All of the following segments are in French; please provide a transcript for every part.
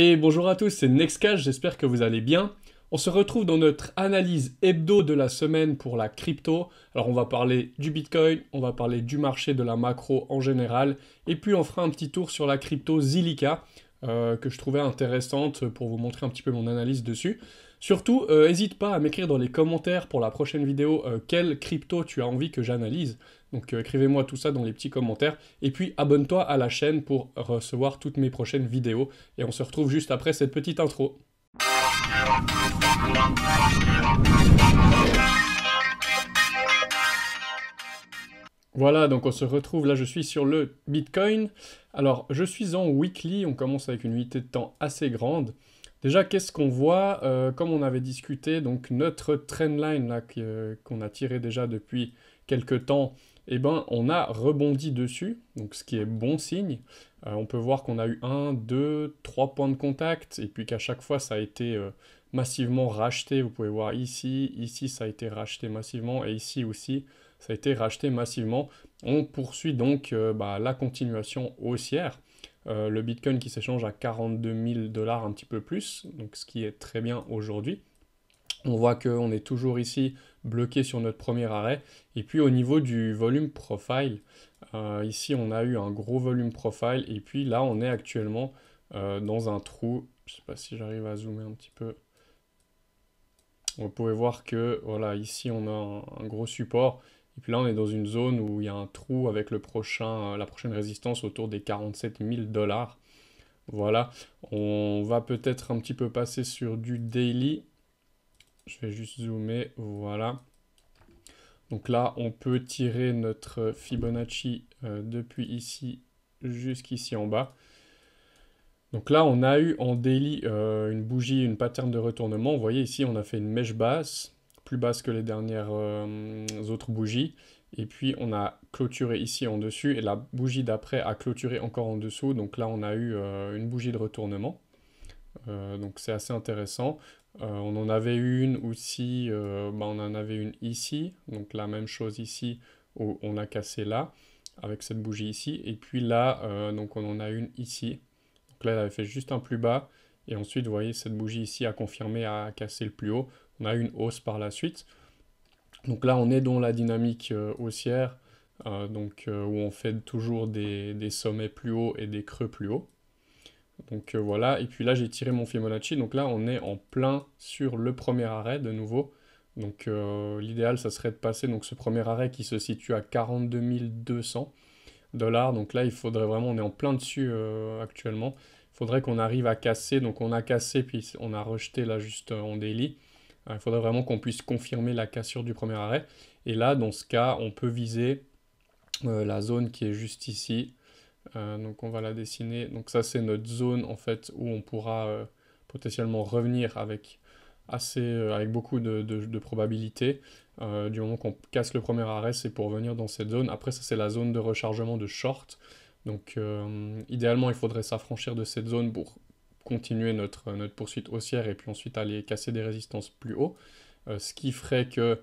Et bonjour à tous, c'est Nextcash, j'espère que vous allez bien. On se retrouve dans notre analyse hebdo de la semaine pour la crypto. Alors on va parler du Bitcoin, on va parler du marché de la macro en général, et puis on fera un petit tour sur la crypto Zilliqa, que je trouvais intéressante pour vous montrer un petit peu mon analyse dessus. Surtout, n'hésite pas à m'écrire dans les commentaires pour la prochaine vidéo quelle crypto tu as envie que j'analyse. Donc écrivez-moi tout ça dans les petits commentaires. Et puis abonne-toi à la chaîne pour recevoir toutes mes prochaines vidéos. Et on se retrouve juste après cette petite intro. Voilà, donc on se retrouve, là je suis sur le Bitcoin. Alors je suis en weekly, on commence avec une unité de temps assez grande. Déjà, qu'est-ce qu'on voit? Comme on avait discuté, donc notre trendline là qu'on a tiré déjà depuis quelques temps, eh ben, on a rebondi dessus, donc ce qui est bon signe. On peut voir qu'on a eu 1, 2, 3 points de contact, et puis qu'à chaque fois ça a été massivement racheté. Vous pouvez voir ici, ici ça a été racheté massivement, et ici aussi ça a été racheté massivement. On poursuit donc la continuation haussière. Le Bitcoin qui s'échange à 42 000 dollars, un petit peu plus, donc ce qui est très bien aujourd'hui. On voit qu'on est toujours ici bloqué sur notre premier arrêt. Et puis au niveau du volume profile, ici on a eu un gros volume profile. Et puis là on est actuellement dans un trou. Je ne sais pas si j'arrive à zoomer un petit peu. Vous pouvez voir que voilà, ici on a un gros support. Et puis là on est dans une zone où il y a un trou avec la prochaine résistance autour des 47 000 dollars. Voilà, on va peut-être un petit peu passer sur du daily. Je vais juste zoomer, voilà. Donc là, on peut tirer notre Fibonacci depuis ici jusqu'ici en bas. Donc là, on a eu en daily une bougie, une pattern de retournement. Vous voyez ici, on a fait une mèche basse, plus basse que les dernières autres bougies. Et puis, on a clôturé ici en dessus. Et la bougie d'après a clôturé encore en dessous. Donc là, on a eu une bougie de retournement. Donc c'est assez intéressant. On en avait une aussi, on en avait une ici, donc la même chose ici, où on a cassé là, avec cette bougie ici, et puis là, donc on en a une ici. Donc là, elle avait fait juste un plus bas, et ensuite, vous voyez, cette bougie ici a confirmé à casser le plus haut. On a eu une hausse par la suite. Donc là, on est dans la dynamique haussière, où on fait toujours des sommets plus hauts et des creux plus hauts. Donc voilà, et puis là j'ai tiré mon Fibonacci, donc là on est en plein sur le premier arrêt de nouveau. Donc l'idéal ça serait de passer donc ce premier arrêt qui se situe à 42 200 dollars. Donc là il faudrait vraiment, on est en plein dessus actuellement. Il faudrait qu'on arrive à casser, donc on a cassé puis on a rejeté là juste en daily. Il faudrait vraiment qu'on puisse confirmer la cassure du premier arrêt. Et là dans ce cas on peut viser la zone qui est juste ici. Donc on va la dessiner. Donc ça c'est notre zone en fait où on pourra potentiellement revenir avec avec beaucoup de probabilité. Du moment qu'on casse le premier arrêt, c'est pour venir dans cette zone. Après ça c'est la zone de rechargement de short. Donc idéalement il faudrait s'affranchir de cette zone pour continuer notre poursuite haussière et puis ensuite aller casser des résistances plus haut. Ce qui ferait que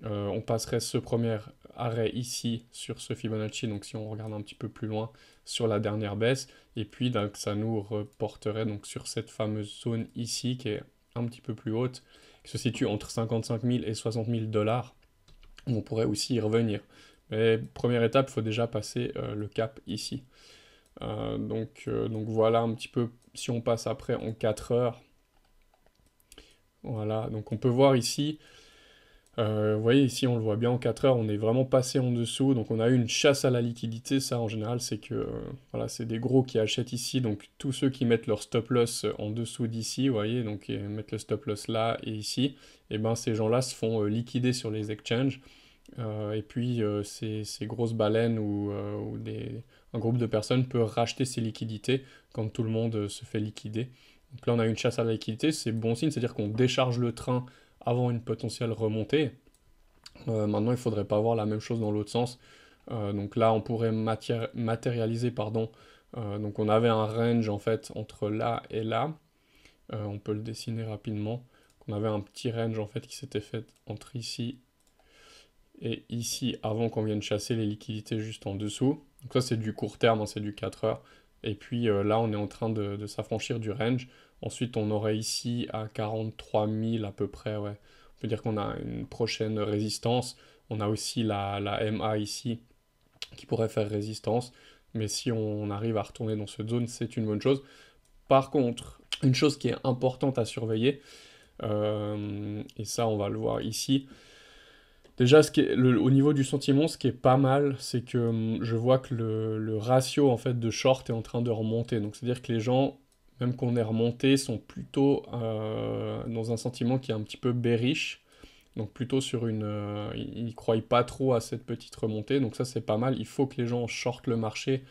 on passerait ce premier arrêt ici sur ce Fibonacci, donc si on regarde un petit peu plus loin sur la dernière baisse, et puis donc, ça nous reporterait donc, sur cette fameuse zone ici qui est un petit peu plus haute, qui se situe entre 55 000 et 60 000 dollars. On pourrait aussi y revenir. Mais première étape, il faut déjà passer le cap ici. Donc voilà un petit peu, si on passe après en 4 heures, voilà, donc on peut voir ici. Vous voyez ici on le voit bien en 4 heures, on est vraiment passé en dessous, donc on a eu une chasse à la liquidité. Ça en général c'est que voilà, c'est des gros qui achètent ici, donc tous ceux qui mettent leur stop loss en dessous d'ici, vous voyez, donc ils mettent le stop loss là et ici, et ben ces gens-là se font liquider sur les exchanges, et puis ces grosses baleines ou un groupe de personnes peut racheter ces liquidités quand tout le monde se fait liquider. Donc là on a une chasse à la liquidité, c'est bon signe, c'est-à-dire qu'on décharge le train avant une potentielle remontée. Maintenant, il ne faudrait pas voir la même chose dans l'autre sens. Donc là, on pourrait matérialiser, pardon. Donc on avait un range en fait entre là et là. On peut le dessiner rapidement. On avait un petit range en fait qui s'était fait entre ici et ici avant qu'on vienne chasser les liquidités juste en dessous. Donc ça c'est du court terme, hein, c'est du 4 heures. Et puis là, on est en train de s'affranchir du range. Ensuite, on aurait ici à 43 000 à peu près, ouais. On peut dire qu'on a une prochaine résistance. On a aussi la MA ici qui pourrait faire résistance. Mais si on arrive à retourner dans cette zone, c'est une bonne chose. Par contre, une chose qui est importante à surveiller, et ça on va le voir ici, déjà au niveau du sentiment, ce qui est pas mal, c'est que je vois que le ratio en fait de short est en train de remonter. Donc c'est-à-dire que les gens, même qu'on est remonté, sont plutôt dans un sentiment qui est un petit peu bearish. Donc plutôt sur une... ils ne croient pas trop à cette petite remontée, donc ça c'est pas mal. Il faut que les gens shortent le marché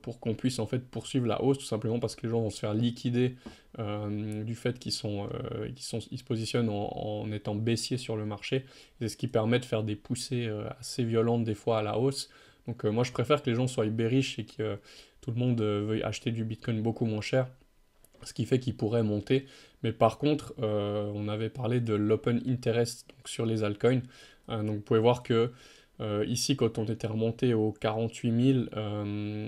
pour qu'on puisse en fait poursuivre la hausse, tout simplement parce que les gens vont se faire liquider du fait ils se positionnent en étant baissiers sur le marché. C'est ce qui permet de faire des poussées assez violentes des fois à la hausse. Donc moi je préfère que les gens soient bearish et que tout le monde veuille acheter du Bitcoin beaucoup moins cher, ce qui fait qu'il pourrait monter. Mais par contre, on avait parlé de l'open interest donc sur les altcoins. Donc vous pouvez voir que ici, quand on était remonté aux 48 000,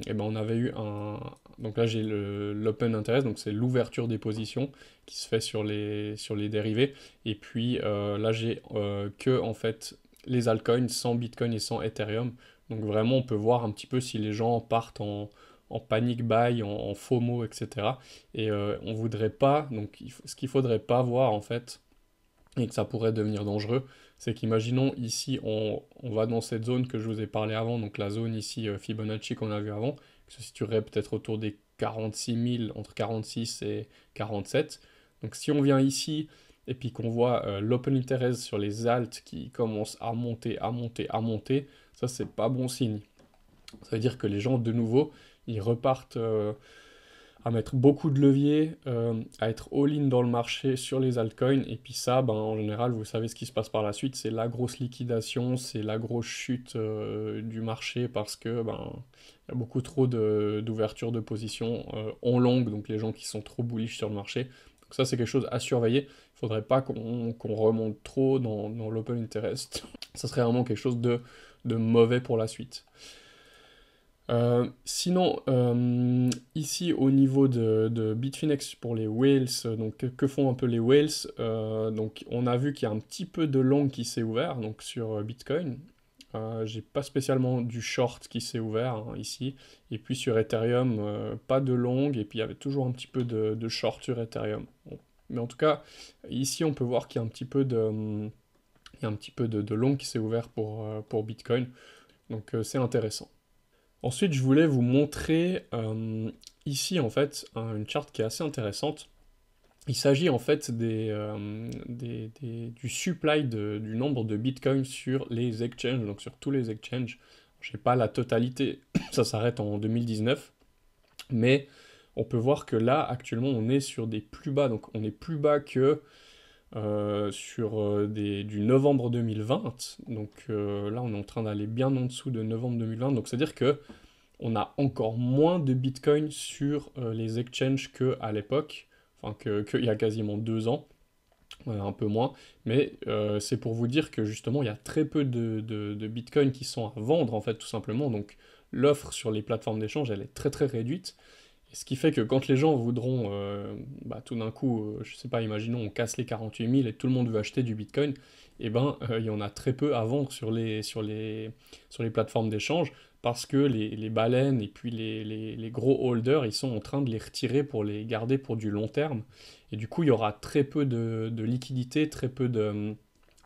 et ben on avait eu un... Donc là, j'ai l'open interest, donc c'est l'ouverture des positions qui se fait sur les dérivés. Et puis là, j'ai que en fait les altcoins sans Bitcoin et sans Ethereum. Donc vraiment, on peut voir un petit peu si les gens partent en panic buy, en FOMO, etc. Et on voudrait pas, donc ce qu'il faudrait pas voir en fait, et que ça pourrait devenir dangereux, c'est qu'imaginons ici on va dans cette zone que je vous ai parlé avant, donc la zone ici Fibonacci qu'on a vu avant, qui se situerait peut-être autour des 46 000, entre 46 et 47. Donc si on vient ici et puis qu'on voit l'open interest sur les alts qui commence à monter, à monter, à monter, ça c'est pas bon signe. Ça veut dire que les gens de nouveau ils repartent à mettre beaucoup de levier, à être all-in dans le marché sur les altcoins, et puis ça, ben, en général, vous savez ce qui se passe par la suite, c'est la grosse liquidation, c'est la grosse chute du marché, parce que ben, il y a beaucoup trop d'ouverture de position en longue, donc les gens qui sont trop bullish sur le marché. Donc ça, c'est quelque chose à surveiller. Il faudrait pas qu'on remonte trop dans l'open interest. Ça serait vraiment quelque chose de mauvais pour la suite. Sinon, ici au niveau de Bitfinex pour les whales, donc que font un peu les whales? Donc on a vu qu'il y a un petit peu de long qui s'est ouvert donc sur Bitcoin. J'ai pas spécialement du short qui s'est ouvert hein, ici. Et puis sur Ethereum, pas de long, et puis il y avait toujours un petit peu de short sur Ethereum. Bon. Mais en tout cas, ici on peut voir qu'il y a un petit peu il y a un petit peu de long qui s'est ouvert pour Bitcoin. Donc c'est intéressant. Ensuite, je voulais vous montrer ici en fait une charte qui est assez intéressante. Il s'agit en fait du supply du nombre de bitcoins sur les exchanges, donc sur tous les exchanges. Je n'ai pas la totalité, ça s'arrête en 2019, mais on peut voir que là actuellement on est sur des plus bas, donc on est plus bas que sur du novembre 2020. Donc là on est en train d'aller bien en dessous de novembre 2020, donc c'est-à-dire que on a encore moins de Bitcoin sur les exchanges qu'à l'époque, enfin qu'il y a quasiment 2 ans, un peu moins, mais c'est pour vous dire que justement il y a très peu de Bitcoin qui sont à vendre en fait tout simplement, donc l'offre sur les plateformes d'échange elle est très très réduite, et ce qui fait que quand les gens voudront, tout d'un coup, je sais pas, imaginons on casse les 48 000 et tout le monde veut acheter du Bitcoin, et ben il y en a très peu à vendre sur les plateformes d'échange, parce que les baleines et puis les gros holders, ils sont en train de les retirer pour les garder pour du long terme. Et du coup, il y aura très peu de liquidité, très peu de...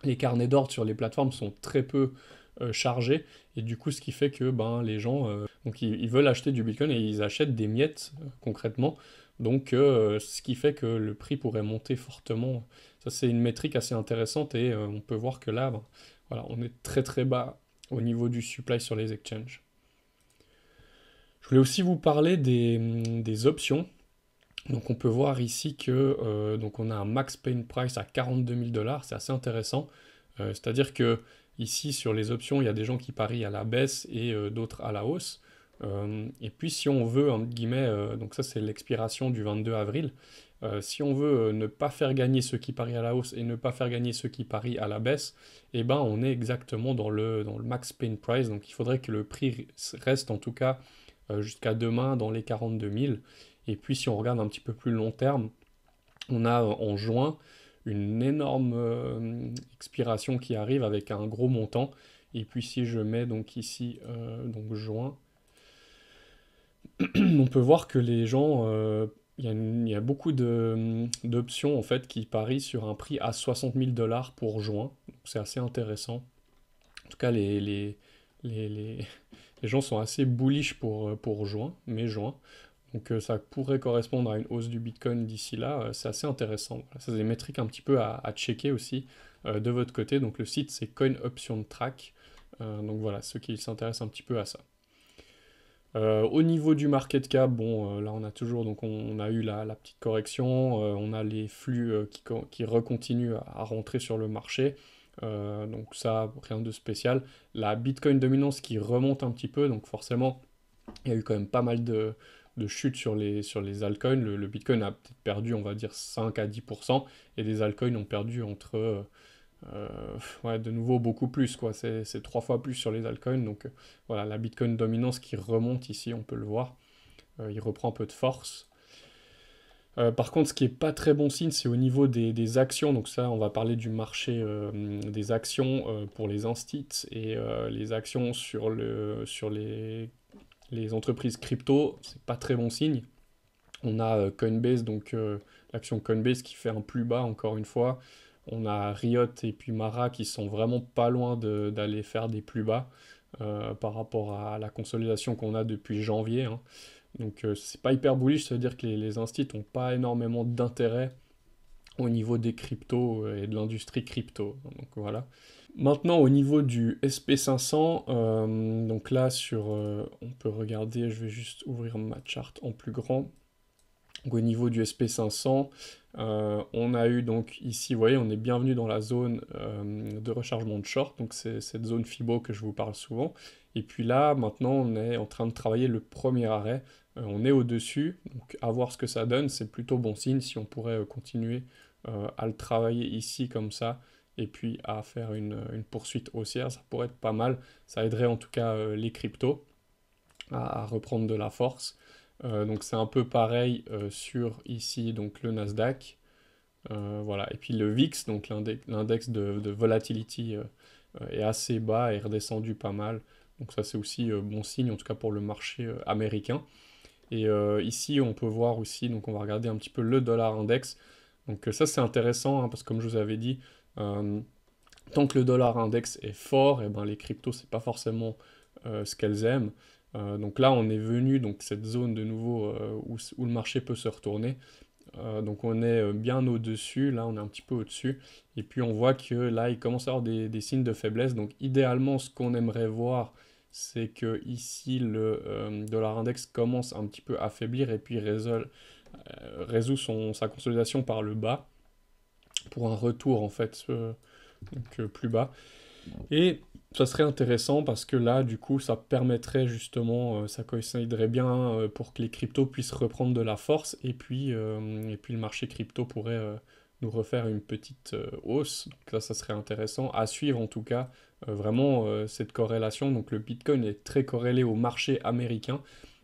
Les carnets d'ordre sur les plateformes sont très peu chargés. Et du coup, ce qui fait que ben, les gens, donc ils veulent acheter du Bitcoin et ils achètent des miettes concrètement. Donc, ce qui fait que le prix pourrait monter fortement. Ça, c'est une métrique assez intéressante et on peut voir que là, ben, voilà, on est très très bas au niveau du supply sur les exchanges. Je voulais aussi vous parler des options. Donc on peut voir ici que donc on a un max pain price à 42 000 dollars, c'est assez intéressant. C'est-à-dire que ici sur les options, il y a des gens qui parient à la baisse et d'autres à la hausse. Et puis si on veut, entre guillemets, donc ça c'est l'expiration du 22 avril, si on veut ne pas faire gagner ceux qui parient à la hausse et ne pas faire gagner ceux qui parient à la baisse, eh ben on est exactement dans le max pain price, donc il faudrait que le prix reste en tout cas jusqu'à demain dans les 42 000. Et puis si on regarde un petit peu plus long terme, on a en juin une énorme expiration qui arrive avec un gros montant. Et puis si je mets donc ici donc juin, on peut voir que les gens, il y a beaucoup d'options en fait qui parient sur un prix à 60 000 dollars pour juin. Donc c'est assez intéressant. En tout cas, les, les- les gens sont assez bullish pour juin, mai juin. Donc ça pourrait correspondre à une hausse du Bitcoin d'ici là. C'est assez intéressant. Voilà, ça, c'est des métriques un petit peu à checker aussi de votre côté. Donc le site c'est Coin Option Track. Donc voilà, ceux qui s'intéressent un petit peu à ça. Au niveau du market cap, bon, là on a toujours, donc on a eu la petite correction, on a les flux qui recontinuent à rentrer sur le marché, donc ça, rien de spécial. La Bitcoin dominance qui remonte un petit peu, donc forcément, il y a eu quand même pas mal de chutes sur les altcoins. Le Bitcoin a peut-être perdu, on va dire, 5 à 10%, et les altcoins ont perdu entre ouais, de nouveau beaucoup plus, quoi. C'est 3 fois plus sur les altcoins. Donc voilà, la Bitcoin dominance qui remonte ici, on peut le voir. Il reprend un peu de force. Par contre, ce qui est pas très bon signe, c'est au niveau des actions. Donc ça, on va parler du marché des actions pour les instits et les actions sur les entreprises crypto. C'est pas très bon signe. On a Coinbase, donc l'action Coinbase qui fait un plus bas encore une fois. On a Riot et puis Mara qui sont vraiment pas loin d'aller faire des plus bas par rapport à la consolidation qu'on a depuis janvier, hein. Donc c'est pas hyper bullish, ça veut dire que les instituts n'ont pas énormément d'intérêt au niveau des cryptos et de l'industrie crypto. Donc voilà. Maintenant au niveau du SP500, donc là on peut regarder, je vais juste ouvrir ma charte en plus grand. Donc, au niveau du SP500, on a eu donc ici, vous voyez, on est bienvenu dans la zone de rechargement de short, donc c'est cette zone FIBO que je vous parle souvent. Et puis là, maintenant, on est en train de travailler le premier arrêt. On est au-dessus, donc à voir ce que ça donne, c'est plutôt bon signe si on pourrait continuer à le travailler ici comme ça, et puis à faire une poursuite haussière, ça pourrait être pas mal. Ça aiderait en tout cas les cryptos à reprendre de la force. Donc c'est un peu pareil sur ici donc le Nasdaq. Voilà. Et puis le VIX, donc l'index de volatility est assez bas et redescendu pas mal. Donc ça c'est aussi bon signe en tout cas pour le marché américain. Et ici on peut voir aussi, donc on va regarder un petit peu le dollar index. Donc ça c'est intéressant hein, parce que comme je vous avais dit, euh, tant que le dollar index est fort, et ben les cryptos c'est pas forcément ce qu'elles aiment. Donc là, on est venu donc cette zone de nouveau où le marché peut se retourner. Donc on est bien au-dessus, là on est un petit peu au-dessus. Et puis on voit que là, il commence à y avoir des signes de faiblesse. Donc idéalement, ce qu'on aimerait voir, c'est que ici le dollar index commence un petit peu à faiblir et puis résout sa consolidation par le bas pour un retour en fait donc, plus bas. Et ça serait intéressant parce que là, du coup, ça permettrait justement, ça coïnciderait bien pour que les cryptos puissent reprendre de la force et puis le marché crypto pourrait nous refaire une petite hausse. Donc ça serait intéressant à suivre en tout cas, vraiment cette corrélation. Donc le Bitcoin est très corrélé au marché américain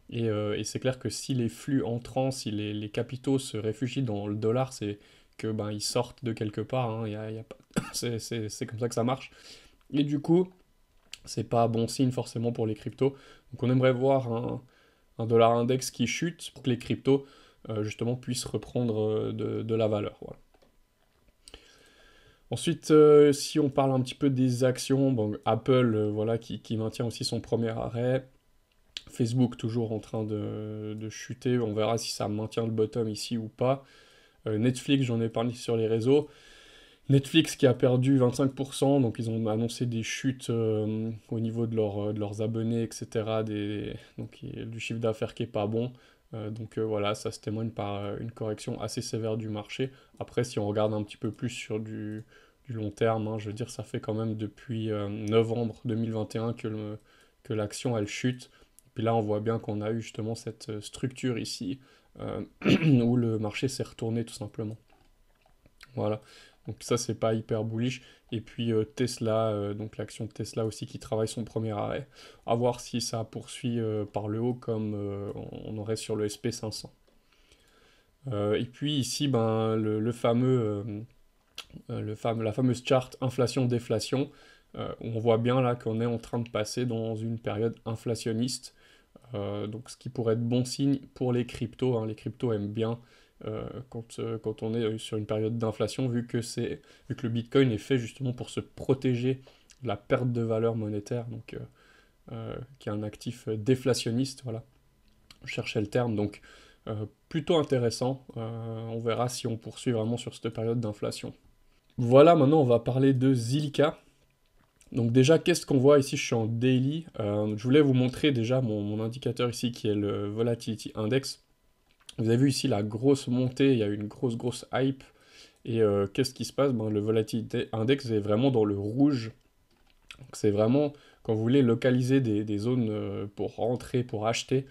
et c'est clair que si les flux entrants, si les capitaux se réfugient dans le dollar, c'est que ben ils sortent de quelque part, hein. Il y a pas... c'est comme ça que ça marche. Et du coup, c'est pas bon signe forcément pour les cryptos. Donc on aimerait voir un dollar index qui chute pour que les cryptos justement puissent reprendre de la valeur. Voilà. Ensuite, si on parle un petit peu des actions, bon, Apple voilà, qui maintient aussi son premier arrêt. Facebook toujours en train de chuter. On verra si ça maintient le bottom ici ou pas. Netflix, j'en ai parlé sur les réseaux. Netflix qui a perdu 25%, donc ils ont annoncé des chutes au niveau de leurs abonnés, etc. Donc du chiffre d'affaires qui est pas bon. Donc voilà, ça se témoigne par une correction assez sévère du marché. Après, si on regarde un petit peu plus sur du long terme, hein, je veux dire, ça fait quand même depuis novembre 2021 que l'action elle chute. Puis là, on voit bien qu'on a eu justement cette structure ici où le marché s'est retourné tout simplement. Voilà. Donc ça, c'est pas hyper bullish. Et puis Tesla, donc l'action de Tesla aussi qui travaille son premier arrêt. À voir si ça poursuit par le haut comme on aurait sur le SP500. Et puis ici, ben, la fameuse charte inflation-déflation, où on voit bien là qu'on est en train de passer dans une période inflationniste. Donc ce qui pourrait être bon signe pour les cryptos, hein. Les cryptos aiment bien quand on est sur une période d'inflation, vu que le Bitcoin est fait justement pour se protéger de la perte de valeur monétaire, donc qui est un actif déflationniste, voilà. Je cherchais le terme, donc plutôt intéressant. On verra si on poursuit vraiment sur cette période d'inflation. Voilà, maintenant on va parler de Zilliqa. Donc déjà, qu'est-ce qu'on voit ici? Je suis en daily. Je voulais vous montrer déjà mon indicateur ici qui est le Volatility Index. Vous avez vu ici la grosse montée, il y a eu une grosse hype. Et qu'est-ce qui se passe? Ben, le Volatility Index est vraiment dans le rouge. C'est vraiment, quand vous voulez localiser des zones pour rentrer, pour acheter,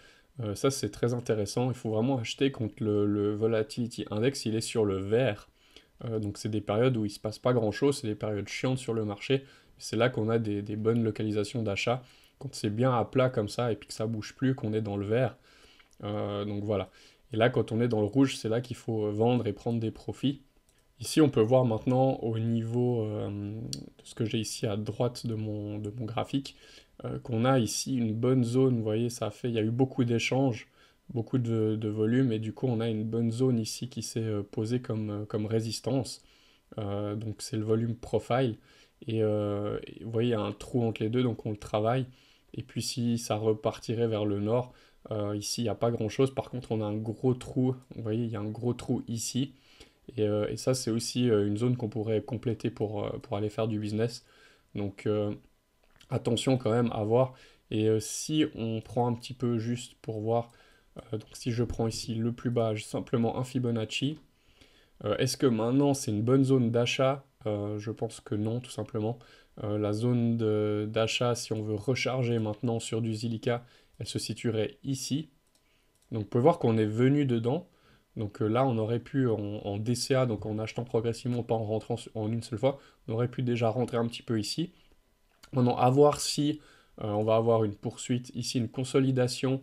ça c'est très intéressant. Il faut vraiment acheter quand le Volatility Index il est sur le vert. Donc c'est des périodes où il ne se passe pas grand-chose, c'est des périodes chiantes sur le marché. C'est là qu'on a des bonnes localisations d'achat. Quand c'est bien à plat comme ça et puis que ça bouge plus, qu'on est dans le vert. Donc voilà. Et là, quand on est dans le rouge, c'est là qu'il faut vendre et prendre des profits. Ici, on peut voir maintenant au niveau de ce que j'ai ici à droite de mon graphique, qu'on a ici une bonne zone. Vous voyez, il y a eu beaucoup d'échanges, beaucoup de volume, et du coup, on a une bonne zone ici qui s'est posée comme résistance. Donc, c'est le volume profile. Et vous voyez, il y a un trou entre les deux, donc on le travaille. Et puis, si ça repartirait vers le nord, ici, il n'y a pas grand-chose. Par contre, on a un gros trou. Vous voyez, il y a un gros trou ici. Et ça, c'est aussi une zone qu'on pourrait compléter pour aller faire du business. Donc, attention quand même à voir. Et si on prend un petit peu juste pour voir, donc si je prends ici le plus bas, j'ai simplement un Fibonacci. Est-ce que maintenant c'est une bonne zone d'achat? Je pense que non, tout simplement. La zone d'achat, si on veut recharger maintenant sur du Zilliqa, elle se situerait ici. Donc vous pouvez voir qu'on est venu dedans. Donc là, on aurait pu en DCA, donc en achetant progressivement, pas en rentrant en une seule fois, on aurait pu déjà rentrer un petit peu ici. Maintenant, à voir si on va avoir une poursuite ici, une consolidation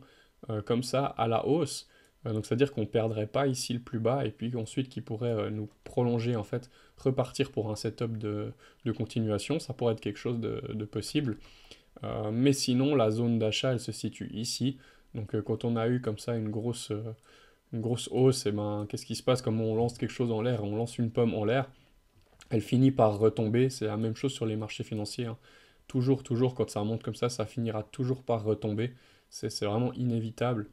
comme ça à la hausse. Donc c'est-à-dire qu'on ne perdrait pas ici le plus bas et puis ensuite qui pourrait nous prolonger en fait, repartir pour un setup de continuation. Ça pourrait être quelque chose de possible. Mais sinon, la zone d'achat, elle se situe ici. Donc quand on a eu comme ça une grosse hausse, et ben, qu'est-ce qui se passe? Comme on lance quelque chose en l'air, on lance une pomme en l'air, elle finit par retomber. C'est la même chose sur les marchés financiers, hein. Toujours, quand ça remonte comme ça finira toujours par retomber. C'est vraiment inévitable.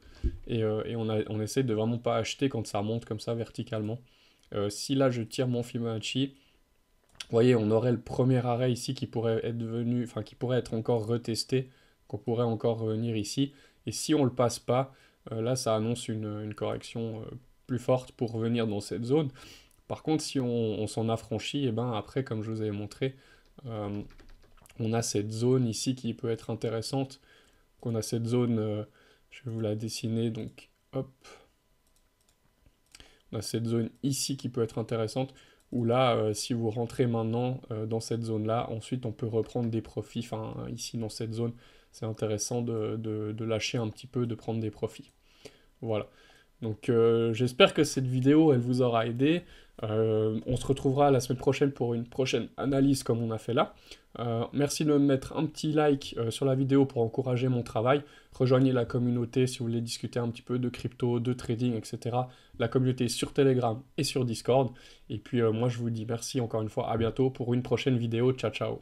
Et on essaie de vraiment pas acheter quand ça remonte comme ça verticalement. Si là je tire mon Fibonacci, vous voyez, on aurait le premier arrêt ici qui pourrait être enfin qui pourrait être encore retesté, qu'on pourrait encore revenir ici. Et si on le passe pas, là ça annonce une correction plus forte pour revenir dans cette zone. Par contre, si on s'en affranchit, et ben après, comme je vous avais montré, euh, on a cette zone ici qui peut être intéressante. On a cette zone, je vais vous la dessiner, donc hop. On a cette zone ici qui peut être intéressante, où là, si vous rentrez maintenant dans cette zone-là, ensuite on peut reprendre des profits, enfin ici dans cette zone, c'est intéressant de lâcher un petit peu, de prendre des profits. Voilà. Donc j'espère que cette vidéo, elle vous aura aidé. On se retrouvera la semaine prochaine pour une prochaine analyse comme on a fait là. Merci de me mettre un petit like sur la vidéo pour encourager mon travail. Rejoignez la communauté si vous voulez discuter un petit peu de crypto, de trading, etc. La communauté est sur Telegram et sur Discord. Et puis moi je vous dis merci encore une fois, à bientôt pour une prochaine vidéo. Ciao ciao.